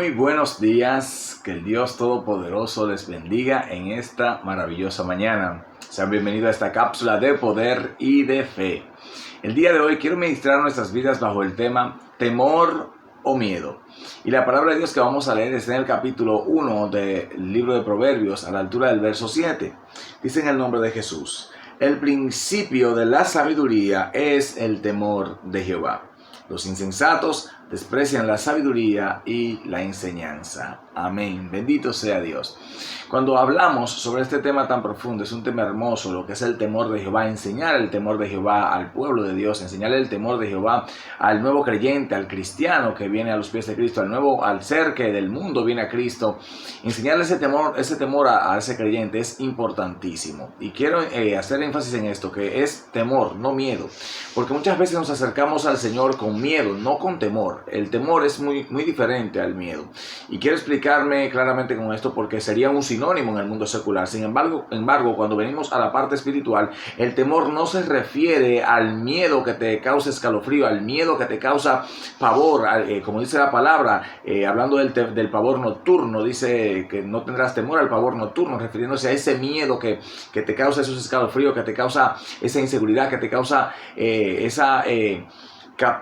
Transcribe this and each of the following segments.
Muy buenos días, que el Dios Todopoderoso les bendiga en esta maravillosa mañana. Sean bienvenidos a esta cápsula de poder y de fe. El día de hoy quiero ministrar nuestras vidas bajo el tema temor o miedo. Y la palabra de Dios que vamos a leer está en el capítulo 1 del libro de Proverbios, a la altura del verso 7. Dice en el nombre de Jesús: el principio de la sabiduría es el temor de Jehová. Los insensatos desprecian la sabiduría y la enseñanza. Amén. Bendito sea Dios. Cuando hablamos sobre este tema tan profundo, es un tema hermoso, lo que es el temor de Jehová, enseñar el temor de Jehová al pueblo de Dios, enseñar el temor de Jehová al nuevo creyente, al cristiano que viene a los pies de Cristo, al ser que del mundo viene a Cristo. Enseñarle ese temor a ese creyente es importantísimo. Y quiero hacer énfasis en esto, que es temor, no miedo. Porque muchas veces nos acercamos al Señor con miedo, no con temor. El temor es muy diferente al miedo. Y quiero explicarme claramente con esto porque sería un sinónimo en el mundo secular. Sin embargo, cuando venimos a la parte espiritual, el temor no se refiere al miedo que te causa escalofrío, al miedo que te causa pavor, como dice la palabra, hablando del pavor nocturno, dice que no tendrás temor al pavor nocturno, refiriéndose a ese miedo que te causa esos escalofríos, que te causa esa inseguridad, que te causa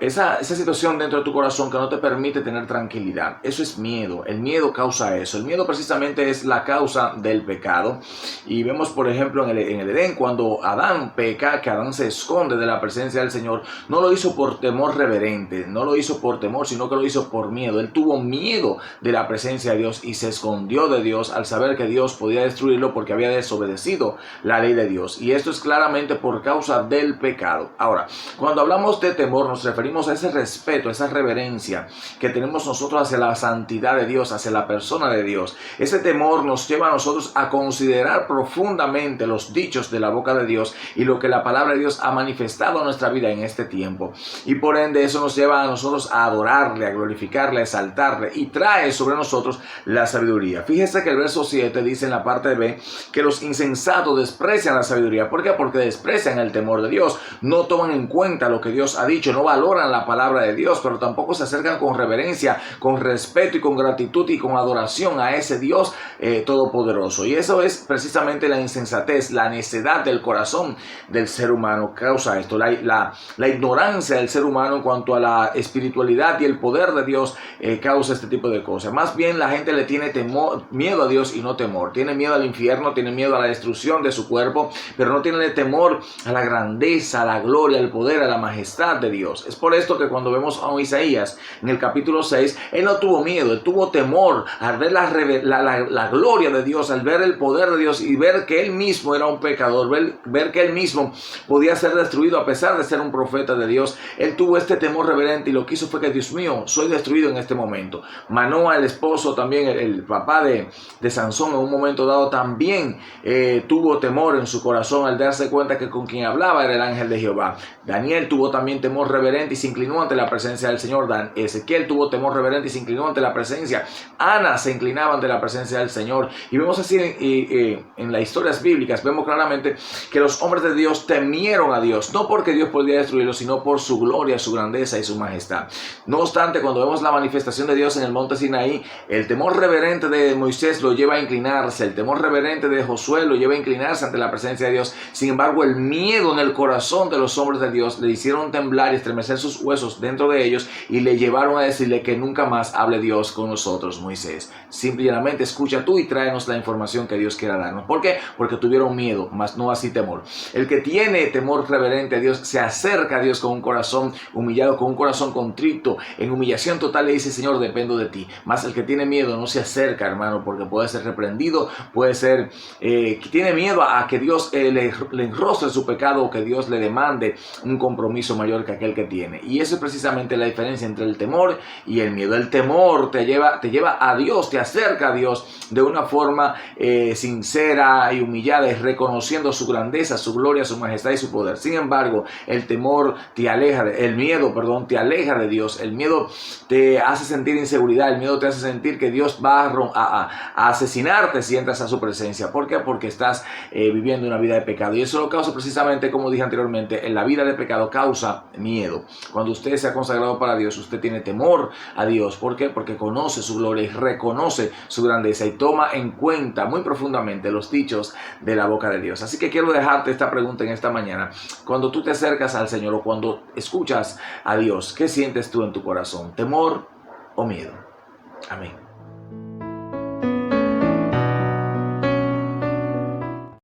esa situación dentro de tu corazón que no te permite tener tranquilidad. Eso es miedo. El miedo causa eso. El miedo precisamente es la causa del pecado. Y vemos, por ejemplo, en el Edén, cuando Adán peca, que Adán se esconde de la presencia del Señor, no lo hizo por temor reverente, no lo hizo por temor, sino que lo hizo por miedo. Él tuvo miedo de la presencia de Dios y se escondió de Dios al saber que Dios podía destruirlo porque había desobedecido la ley de Dios. Y esto es claramente por causa del pecado. Ahora, cuando hablamos de temor, nos referimos a ese respeto, a esa reverencia que tenemos nosotros hacia la santidad de Dios, hacia la persona de Dios. Ese temor nos lleva a nosotros a considerar profundamente los dichos de la boca de Dios y lo que la palabra de Dios ha manifestado en nuestra vida en este tiempo. Y por ende eso nos lleva a nosotros a adorarle, a glorificarle, a exaltarle, y trae sobre nosotros la sabiduría. Fíjese que el verso 7 dice en la parte B que los insensatos desprecian la sabiduría. ¿Por qué? Porque desprecian el temor de Dios, no toman en cuenta lo que Dios ha dicho, no valoran la palabra de Dios, pero tampoco se acercan con reverencia, con respeto y con gratitud y con adoración a ese Dios todopoderoso. Y eso es precisamente la insensatez, la necedad del corazón del ser humano causa esto, la ignorancia del ser humano en cuanto a la espiritualidad y el poder de Dios causa este tipo de cosas. Más bien la gente le tiene miedo a Dios y no temor. Tiene miedo al infierno, tiene miedo a la destrucción de su cuerpo, pero no tiene temor a la grandeza, a la gloria, al poder, a la majestad de Dios. Es por esto que cuando vemos a Isaías en el capítulo 6, él no tuvo miedo, él tuvo temor al ver la gloria de Dios, al ver el poder de Dios y ver que él mismo era un pecador, ver que él mismo podía ser destruido a pesar de ser un profeta de Dios. Él tuvo este temor reverente y lo que hizo fue que, Dios mío, soy destruido en este momento. Manoa, el esposo, también el papá de Sansón, en un momento dado también tuvo temor en su corazón al darse cuenta que con quien hablaba era el ángel de Jehová. Daniel tuvo también temor reverente y se inclinó ante la presencia del Señor. Ezequiel tuvo temor reverente y se inclinó ante la presencia. Ana se inclinaba ante la presencia del Señor. Y vemos así en las historias bíblicas, vemos claramente que los hombres de Dios temieron a Dios, no porque Dios podía destruirlos, sino por su gloria, su grandeza y su majestad. No obstante, cuando vemos la manifestación de Dios en el monte Sinaí, el temor reverente de Moisés lo lleva a inclinarse, el temor reverente de Josué lo lleva a inclinarse ante la presencia de Dios. Sin embargo, el miedo en el corazón de los hombres de Dios le hicieron temblar y estremecer sus huesos dentro de ellos y le llevaron a decirle que nunca más hable Dios con nosotros, Moisés. Simple y llanamente escucha tú y tráenos la información que Dios quiera darnos. ¿Por qué? Porque tuvieron miedo, mas no así temor. El que tiene temor reverente a Dios se acerca a Dios con un corazón humillado, con un corazón contrito, en humillación total le dice: Señor, dependo de ti. Mas el que tiene miedo no se acerca, hermano, porque puede ser reprendido, puede ser que tiene miedo a que Dios le enrostre su pecado o que Dios le demande un compromiso mayor que aquel que tiene. Y eso es precisamente la diferencia entre el temor y el miedo. El temor te lleva a Dios, te acerca a Dios de una forma sincera y humillada, y reconociendo su grandeza, su gloria, su majestad y su poder. Sin embargo, el temor te aleja, el miedo te aleja de Dios. El miedo te hace sentir inseguridad, el miedo te hace sentir que Dios va a asesinarte si entras a su presencia. ¿Por qué? Porque estás viviendo una vida de pecado. Y eso lo causa precisamente, como dije anteriormente, en la vida de pecado causa miedo. miedo. Cuando usted se ha consagrado para Dios, usted tiene temor a Dios. ¿Por qué? Porque conoce su gloria y reconoce su grandeza y toma en cuenta muy profundamente los dichos de la boca de Dios. Así que quiero dejarte esta pregunta en esta mañana. Cuando tú te acercas al Señor o cuando escuchas a Dios, ¿qué sientes tú en tu corazón? ¿Temor o miedo? Amén.